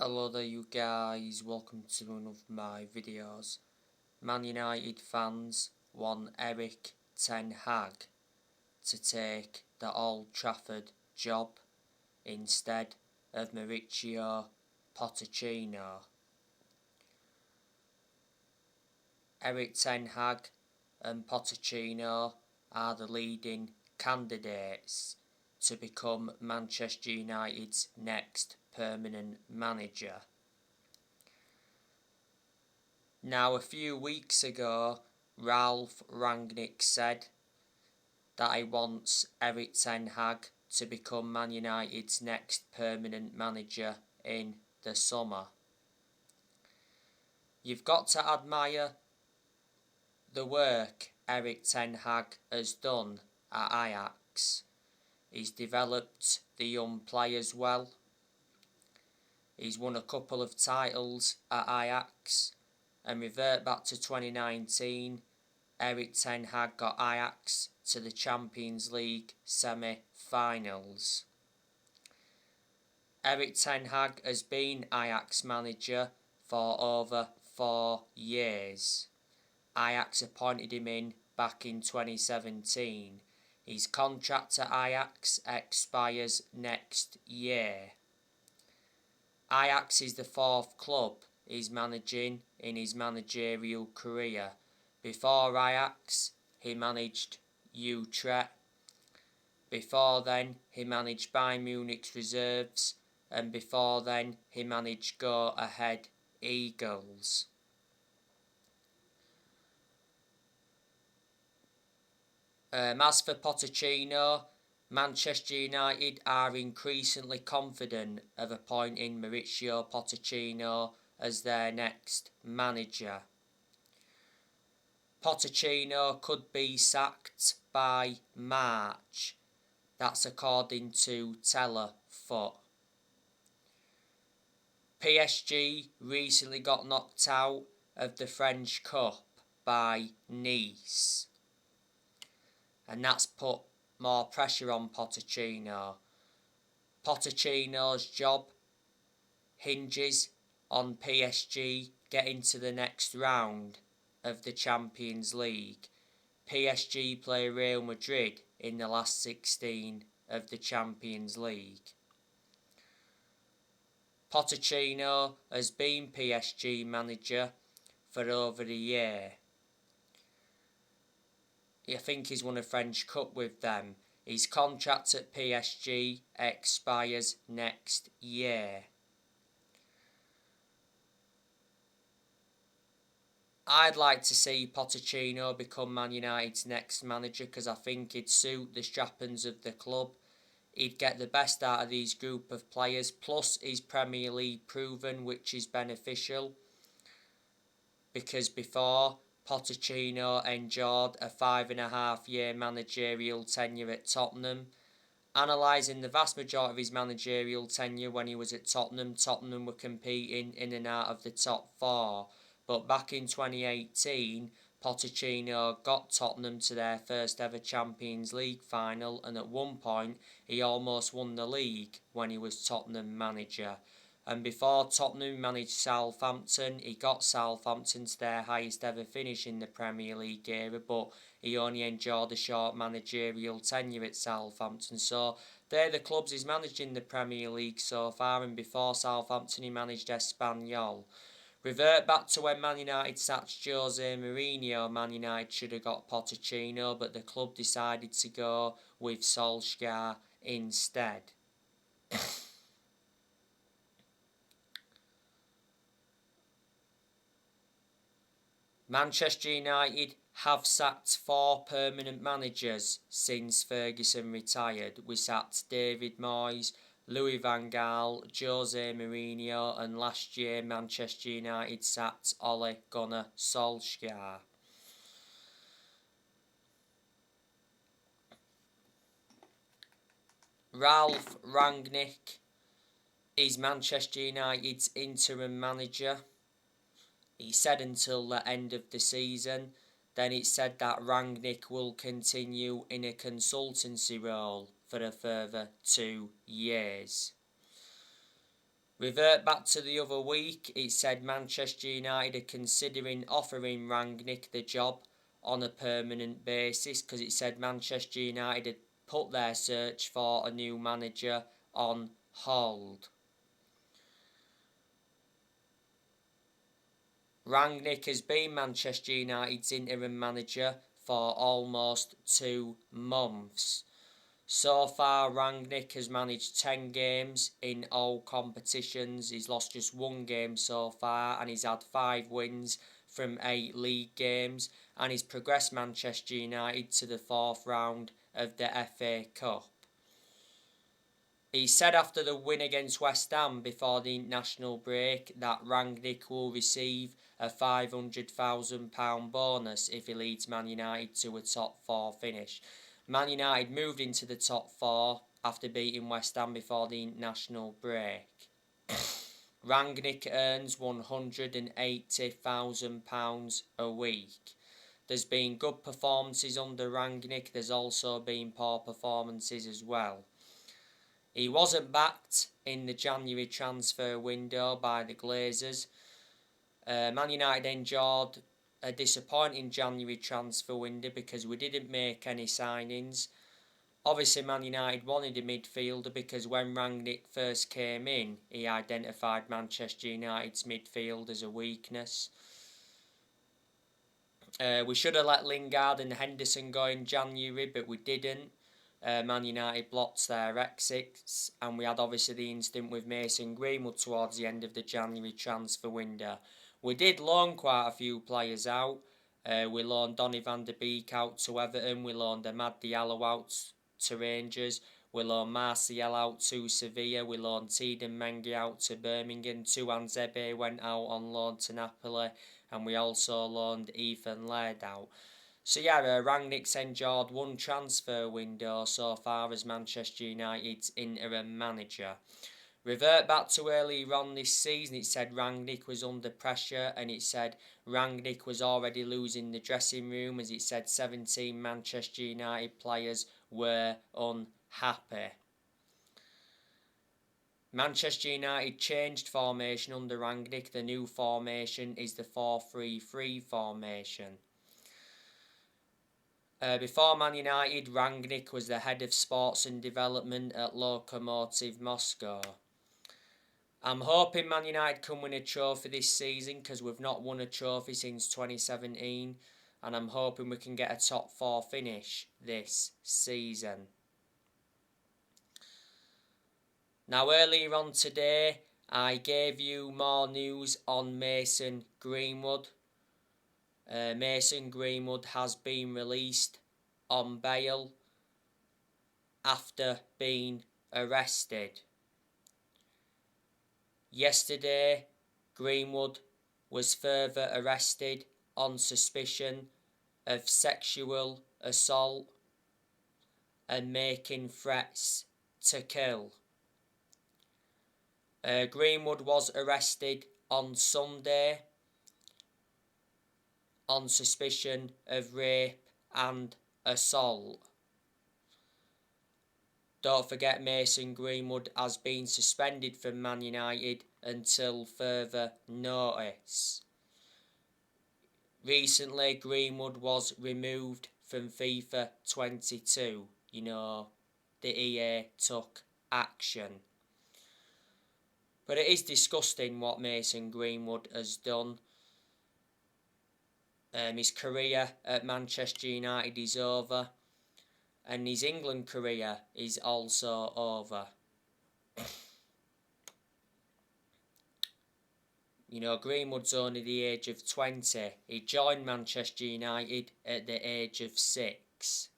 Hello there you guys, welcome to one of my videos. Man United fans want Erik Ten Hag to take the Old Trafford job instead of Mauricio Pochettinho. Erik Ten Hag and Pochettinho are the leading candidates to become Manchester United's next permanent manager. Now, a few weeks ago, Ralf Rangnick said that he wants Erik Ten Hag to become Man United's next permanent manager in the summer. You've got to admire the work Erik Ten Hag has done at Ajax. He's developed the young players well. He's won a couple of titles at Ajax. And revert back to 2019, Erik Ten Hag got Ajax to the Champions League semi-finals. Erik Ten Hag has been Ajax manager for over 4 years. Ajax appointed him in back in 2017. His contract at Ajax expires next year. Ajax is the 4th club he's managing in his managerial career. Before Ajax, he managed Utrecht. Before then, he managed Bayern Munich's reserves. And before then, he managed Go Ahead Eagles. As for Pochettinho, Manchester United are increasingly confident of appointing Mauricio Pochettinho as their next manager. Pochettinho could be sacked by March. That's according to Telefoot. PSG recently got knocked out of the French Cup by Nice. And that's put more pressure on Pochettinho. Pochettinho's job hinges on PSG getting to the next round of the Champions League. PSG play Real Madrid in the last 16 of the Champions League. Pochettinho has been PSG manager for over a year. I think he's won a French Cup with them. His contract at PSG expires next year. I'd like to see Pochettinho become Man United's next manager because I think he'd suit the strappings of the club. He'd get the best out of these group of players, plus he's Premier League proven, which is beneficial. Because before, Pochettinho endured a 5.5-year managerial tenure at Tottenham. Analysing the vast majority of his managerial tenure when he was at Tottenham, Tottenham were competing in and out of the top 4. But back in 2018, Pochettinho got Tottenham to their first ever Champions League final, and at one point he almost won the league when he was Tottenham manager. And before Tottenham managed Southampton, he got Southampton to their highest ever finish in the Premier League era, but he only enjoyed a short managerial tenure at Southampton. So they're the clubs he's managed in the Premier League so far, and before Southampton he managed Espanyol. Revert back to when Man United sacked Jose Mourinho. Man United should have got Pochettinho, but the club decided to go with Solskjaer instead. Manchester United have sacked 4 permanent managers since Ferguson retired. We sacked David Moyes, Louis van Gaal, Jose Mourinho, and last year Manchester United sacked Ole Gunnar Solskjaer. Ralf Rangnick is Manchester United's interim manager. He said until the end of the season. Then it said that Rangnick will continue in a consultancy role for a further 2 years. Revert back to the other week, it said Manchester United are considering offering Rangnick the job on a permanent basis, because it said Manchester United had put their search for a new manager on hold. Rangnick has been Manchester United's interim manager for almost 2 months. So far, Rangnick has managed 10 games in all competitions. He's lost just 1 game so far, and he's had 5 wins from 8 league games, and he's progressed Manchester United to the 4th round of the FA Cup. He said after the win against West Ham before the international break that Rangnick will receive a £500,000 bonus if he leads Man United to a top 4 finish. Man United moved into the top 4 after beating West Ham before the international break. Rangnick earns £180,000 a week. There's been good performances under Rangnick, there's also been poor performances as well. He wasn't backed in the January transfer window by the Glazers. Man United endured a disappointing January transfer window because we didn't make any signings. Obviously, Man United wanted a midfielder because when Rangnick first came in, he identified Manchester United's midfield as a weakness. We should have let Lingard and Henderson go in January, but we didn't. Man United blocked their exits, and we had obviously the incident with Mason Greenwood towards the end of the January transfer window. We did loan quite a few players out. We loaned Donny van der Beek out to Everton, we loaned Amad Diallo out to Rangers, we loaned Martial out to Sevilla, we loaned Teden Mengi out to Birmingham, Tuanzebe went out on loan to Napoli, and we also loaned Ethan Laird out. So yeah, Rangnick's endured 1 transfer window so far as Manchester United's interim manager. Revert back to earlier on this season, it said Rangnick was under pressure, and it said Rangnick was already losing the dressing room, as it said 17 Manchester United players were unhappy. Manchester United changed formation under Rangnick. The new formation is the 4-3-3 formation. Before Man United, Rangnick was the head of sports and development at Lokomotiv Moscow. I'm hoping Man United can win a trophy this season because we've not won a trophy since 2017, and I'm hoping we can get a top 4 finish this season. Now, earlier on today, I gave you more news on Mason Greenwood. Mason Greenwood has been released on bail after being arrested. Yesterday, Greenwood was further arrested on suspicion of sexual assault and making threats to kill. Greenwood was arrested on Sunday on suspicion of rape and assault. Don't forget, Mason Greenwood has been suspended from Man United until further notice. Recently, Greenwood was removed from FIFA 22. You know, the EA took action. But it is disgusting what Mason Greenwood has done. His career at Manchester United is over, and his England career is also over. You know, Greenwood's only the age of 20. He joined Manchester United at the age of 6.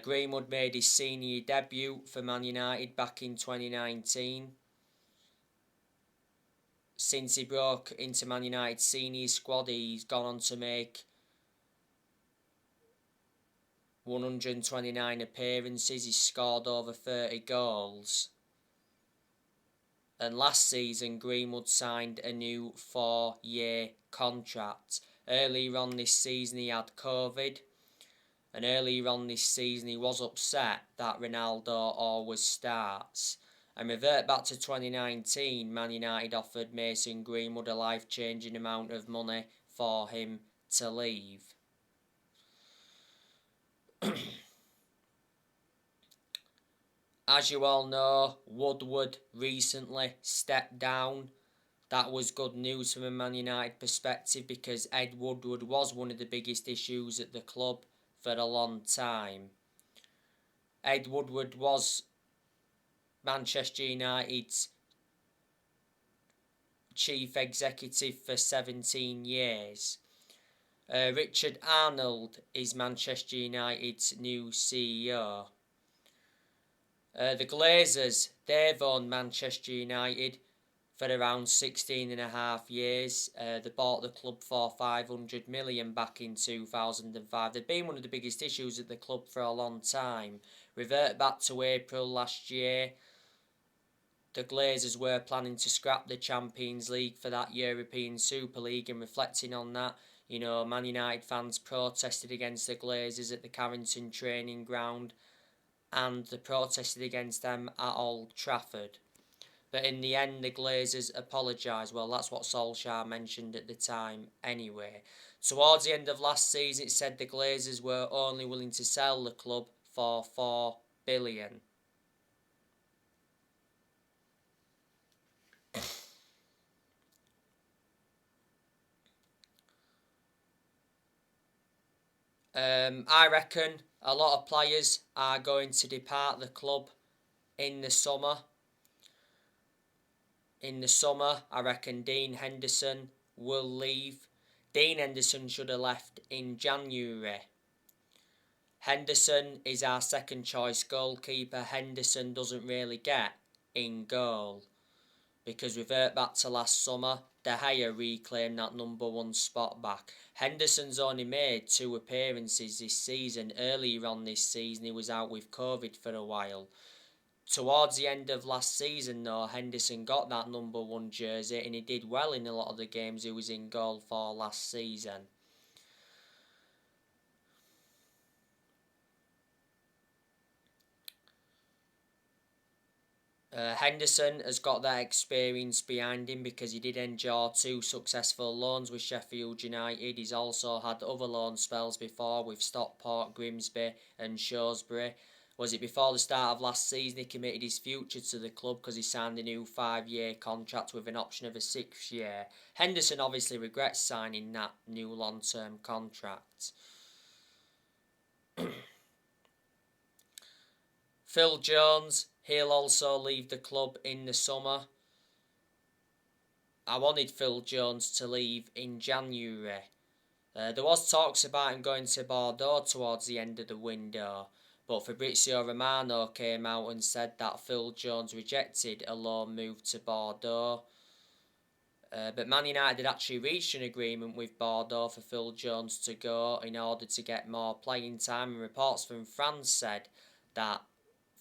Greenwood made his senior debut for Man United back in 2019. Since he broke into Man United's senior squad, he's gone on to make 129 appearances. He's scored over 30 goals. And last season, Greenwood signed a new 4-year contract. Earlier on this season, he had COVID, and earlier on this season he was upset that Ronaldo always starts. And revert back to 2019, Man United offered Mason Greenwood a life-changing amount of money for him to leave. As you all know, Woodward recently stepped down. That was good news from a Man United perspective because Ed Woodward was one of the biggest issues at the club for a long time. Ed Woodward was Manchester United's chief executive for 17 years. Richard Arnold is Manchester United's new CEO. The Glazers, they've owned Manchester United for around 16 and a half years. They bought the club for 500 million back in 2005. They've been one of the biggest issues at the club for a long time. Revert back to April last year, the Glazers were planning to scrap the Champions League for that European Super League, and reflecting on that, you know, Man United fans protested against the Glazers at the Carrington training ground, and they protested against them at Old Trafford. But in the end, the Glazers apologised. Well, that's what Solskjaer mentioned at the time anyway. Towards the end of last season, it said the Glazers were only willing to sell the club for $4 billion. I reckon a lot of players are going to depart the club in the summer. In the summer, I reckon Dean Henderson will leave. Dean Henderson should have left in January. Henderson is our second choice goalkeeper. Henderson doesn't really get in goal. Because revert back to last summer, De Gea reclaimed that number one spot back. Henderson's only made 2 appearances this season. Earlier on this season, he was out with COVID for a while. Towards the end of last season, though, Henderson got that number one jersey, and he did well in a lot of the games he was in goal for last season. Henderson has got that experience behind him because he did endure 2 successful loans with Sheffield United. He's also had other loan spells before with Stockport, Grimsby and Shrewsbury. Was it before the start of last season he committed his future to the club because he signed a new 5-year contract with an option of a 6th year. Henderson obviously regrets signing that new long-term contract. Phil Jones, he'll also leave the club in the summer. I wanted Phil Jones to leave in January. There was talks about him going to Bordeaux towards the end of the window, but Fabrizio Romano came out and said that Phil Jones rejected a loan move to Bordeaux. But Man United had actually reached an agreement with Bordeaux for Phil Jones to go in order to get more playing time, and reports from France said that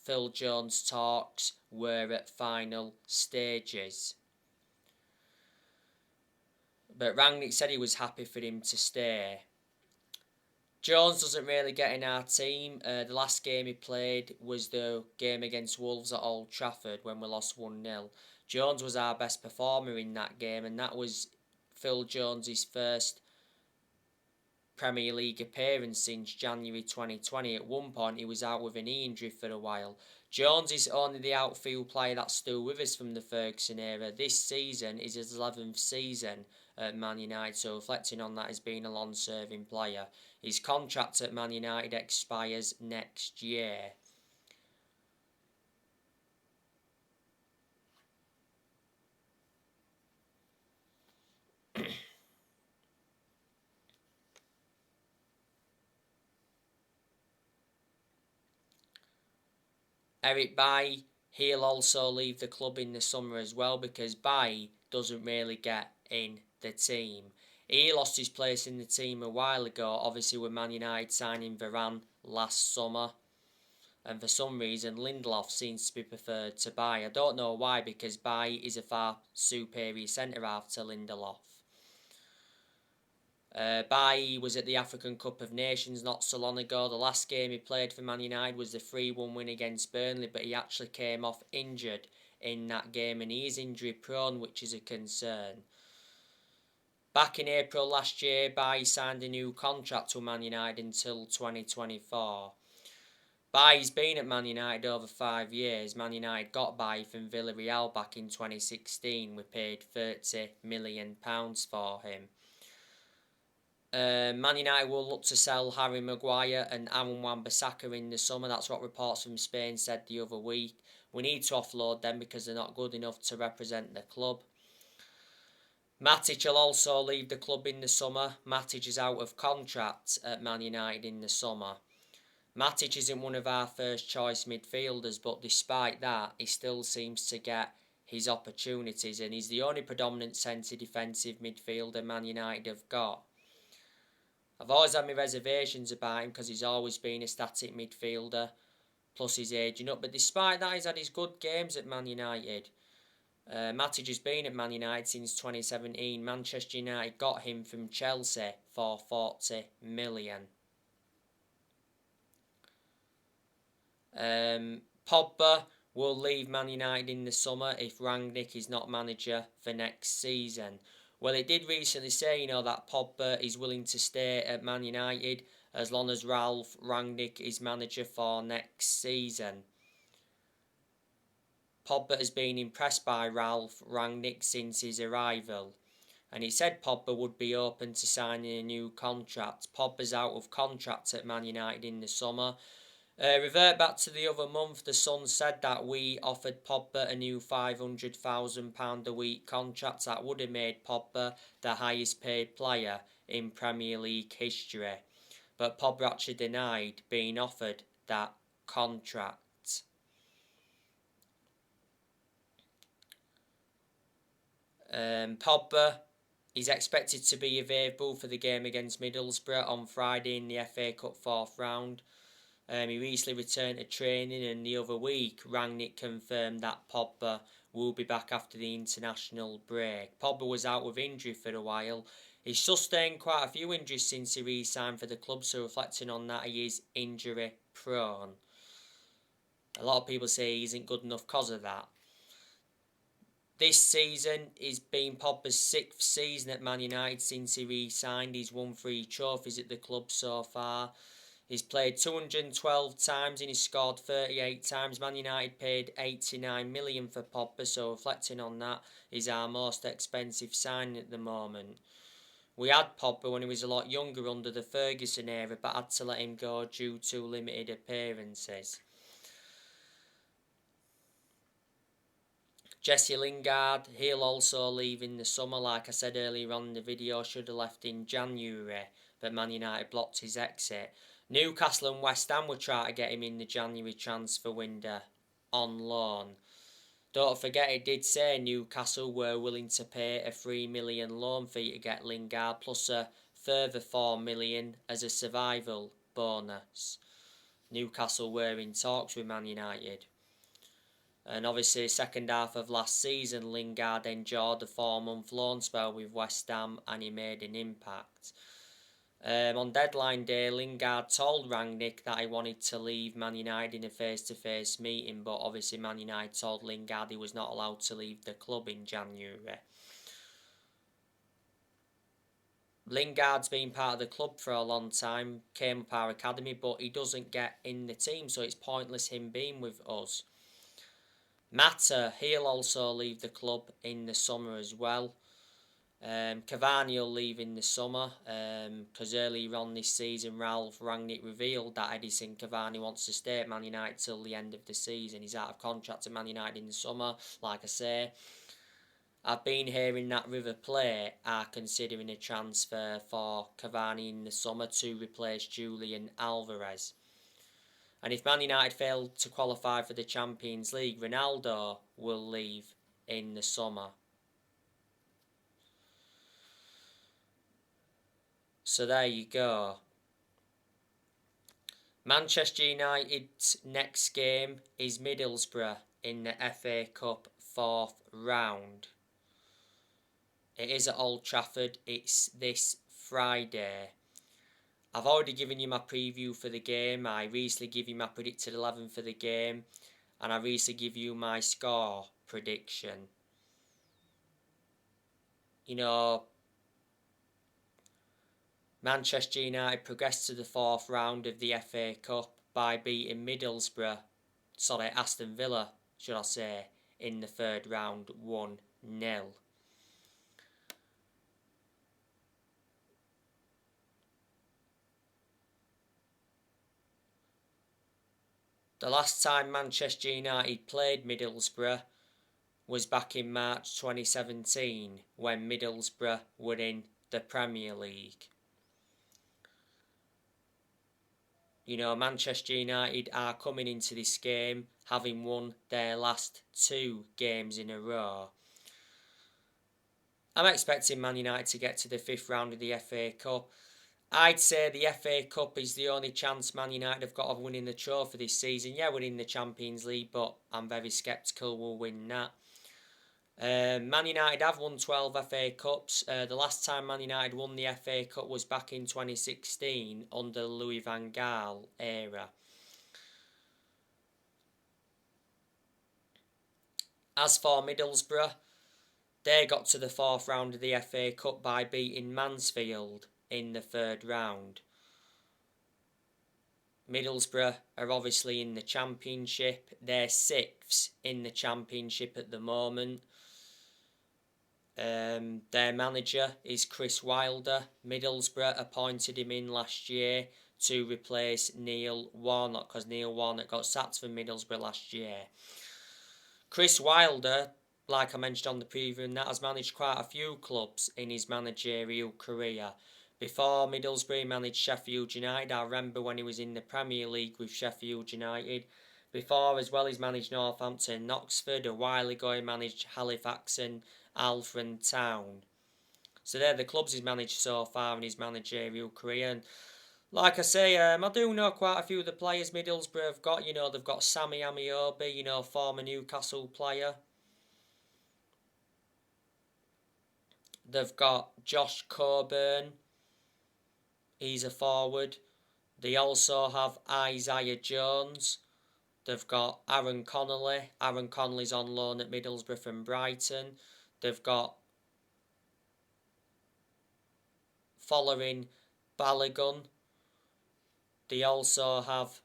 Phil Jones' talks were at final stages. But Rangnick said he was happy for him to stay. Jones doesn't really get in our team. The last game he played was the game against Wolves at Old Trafford when we lost 1-0. Jones was our best performer in that game, and that was Phil Jones' first Premier League appearance since January 2020. At one point he was out with a knee injury for a while. Jones is only the outfield player that's still with us from the Ferguson era. This season is his 11th season at Man United, so reflecting on that as being a long-serving player. His contract at Man United expires next year. Erik Bailly, he'll also leave the club in the summer as well because Bailly doesn't really get in the team. He lost his place in the team a while ago, obviously with Man United signing Varane last summer. And for some reason, Lindelof seems to be preferred to Bailly. I don't know why, because Bailly is a far superior centre-half to Lindelof. Bailly was at the African Cup of Nations not so long ago. The last game he played for Man United was the 3-1 win against Burnley, but he actually came off injured in that game, and he is injury prone, which is a concern. Back in April last year, Bailly signed a new contract with Man United until 2024. Bailly's been at Man United over 5 years. Man United got Bailly from Villarreal back in 2016. We paid £30 million for him. Man United will look to sell Harry Maguire and Aaron Wan-Bissaka in the summer. That's what reports from Spain said the other week. We need to offload them because they're not good enough to represent the club. Matic will also leave the club in the summer. Matic is out of contract at Man United in the summer. Matic isn't one of our first choice midfielders, but despite that, he still seems to get his opportunities, and he's the only predominant centre defensive midfielder Man United have got. I've always had my reservations about him because he's always been a static midfielder, plus he's aging up, but despite that, he's had his good games at Man United. Matic has been at Man United since 2017. Manchester United got him from Chelsea for £40 million. Pogba will leave Man United in the summer if Rangnick is not manager for next season. Well, it did recently say, that Pogba is willing to stay at Man United as long as Ralph Rangnick is manager for next season. Pogba has been impressed by Ralph Rangnick since his arrival, and it said Pogba would be open to signing a new contract. Pogba's out of contract at Man United in the summer. Revert back to the other month, the Sun said that we offered Pogba a new £500,000 a week contract that would have made Pogba the highest paid player in Premier League history. But Pogba actually denied being offered that contract. Pogba is expected to be available for the game against Middlesbrough on Friday in the FA Cup 4th round. He recently returned to training, and the other week Rangnick confirmed that Pogba will be back after the international break. Pogba was out with injury for a while. He's sustained quite a few injuries since he re-signed for the club, so reflecting on that, he is injury prone. A lot of people say he isn't good enough because of that. This season is been Pogba's 6th season at Man United since he re-signed. He's won 3 trophies at the club so far. He's played 212 times and he's scored 38 times. Man United paid £89 million for Pogba, so reflecting on that, he's our most expensive signing at the moment. We had Pogba when he was a lot younger under the Ferguson era, but had to let him go due to limited appearances. Jesse Lingard, he'll also leave in the summer. Like I said earlier on in the video, should have left in January, but Man United blocked his exit. Newcastle and West Ham were trying to get him in the January transfer window on loan. Don't forget, it did say Newcastle were willing to pay a £3 million loan fee to get Lingard, plus a further £4 million as a survival bonus. Newcastle were in talks with Man United. And obviously, second half of last season, Lingard enjoyed a 4-month loan spell with West Ham and he made an impact. On deadline day, Lingard told Rangnick that he wanted to leave Man United in a face-to-face meeting, but obviously Man United told Lingard he was not allowed to leave the club in January. Lingard's been part of the club for a long time, came up our academy, but he doesn't get in the team, so it's pointless him being with us. Mata, he'll also leave the club in the summer as well. Cavani will leave in the summer because earlier on this season Ralph Rangnick revealed that Edison Cavani wants to stay at Man United till the end of the season. He's out of contract at Man United in the summer. Like I say, I've been hearing that River Plate are considering a transfer for Cavani in the summer to replace Julian Alvarez. And if Man United fail to qualify for the Champions League, Ronaldo will leave in the summer. So there you go. Manchester United's next game is Middlesbrough in the FA Cup 4th round. It is at Old Trafford. It's this Friday. I've already given you my preview for the game. I recently give you my predicted 11 for the game. And I recently give you my score prediction. You know, Manchester United progressed to the 4th round of the FA Cup by beating Aston Villa, should I say, in the 3rd round 1-0. The last time Manchester United played Middlesbrough was back in March 2017 when Middlesbrough were in the Premier League. You know, Manchester United are coming into this game having won their last 2 games in a row. I'm expecting Man United to get to the 5th round of the FA Cup. I'd say the FA Cup is the only chance Man United have got of winning the trophy this season. Yeah, we're in the Champions League, but I'm very sceptical we'll win that. Man United have won 12 FA Cups. The last time Man United won the FA Cup was back in 2016 under the Louis van Gaal era. As for Middlesbrough, they got to the 4th round of the FA Cup by beating Mansfield in the 3rd round. Middlesbrough are obviously in the Championship. They're 6th in the Championship at the moment. Their manager is Chris Wilder. Middlesbrough appointed him in last year to replace Neil Warnock, because Neil Warnock got sacked from Middlesbrough last year. Chris Wilder, like I mentioned on the preview, and that has managed quite a few clubs in his managerial career. Before Middlesbrough, he managed Sheffield United. I remember when he was in the Premier League with Sheffield United. Before as well, he's managed Northampton and Oxford. A while ago, he managed Halifax and Alfred Town. So they're the clubs he's managed so far in his managerial career. And like I say, I do know quite a few of the players Middlesbrough have got. You know, they've got Sammy Amiobi, you know, former Newcastle player. They've got Josh Coburn. He's a forward. They also have Isaiah Jones. They've got Aaron Connolly. Aaron Connolly's on loan at Middlesbrough from Brighton. They've got Following Balogun. They also have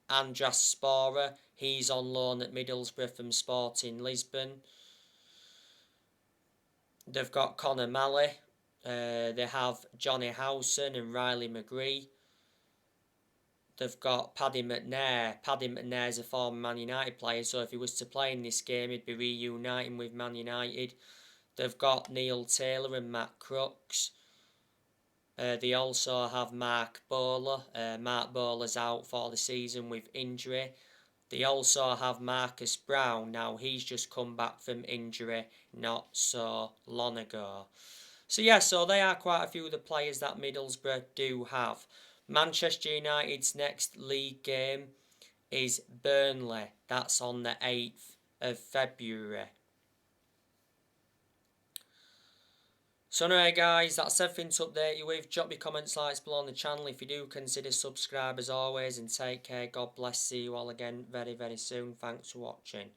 Andras Spora. He's on loan at Middlesbrough from Sporting Lisbon. They've got Connor Malley. They have Johnny Howson and Riley McGree. They've got Paddy McNair. Paddy McNair is a former Man United player, so if he was to play in this game, he'd be reuniting with Man United. They've got Neil Taylor and Matt Crooks. They also have Mark Bowler. Mark Bowler's out for the season with injury. They also have Marcus Brown. Now, he's just come back from injury not so long ago. So, yeah, so they are quite a few of the players that Middlesbrough do have. Manchester United's next league game is Burnley. That's on the 8th of February. So anyway guys, that's everything to update you with. Drop your comments, likes below on the channel if you do consider subscribe as always, and take care. God bless. See you all again very, very soon. Thanks for watching.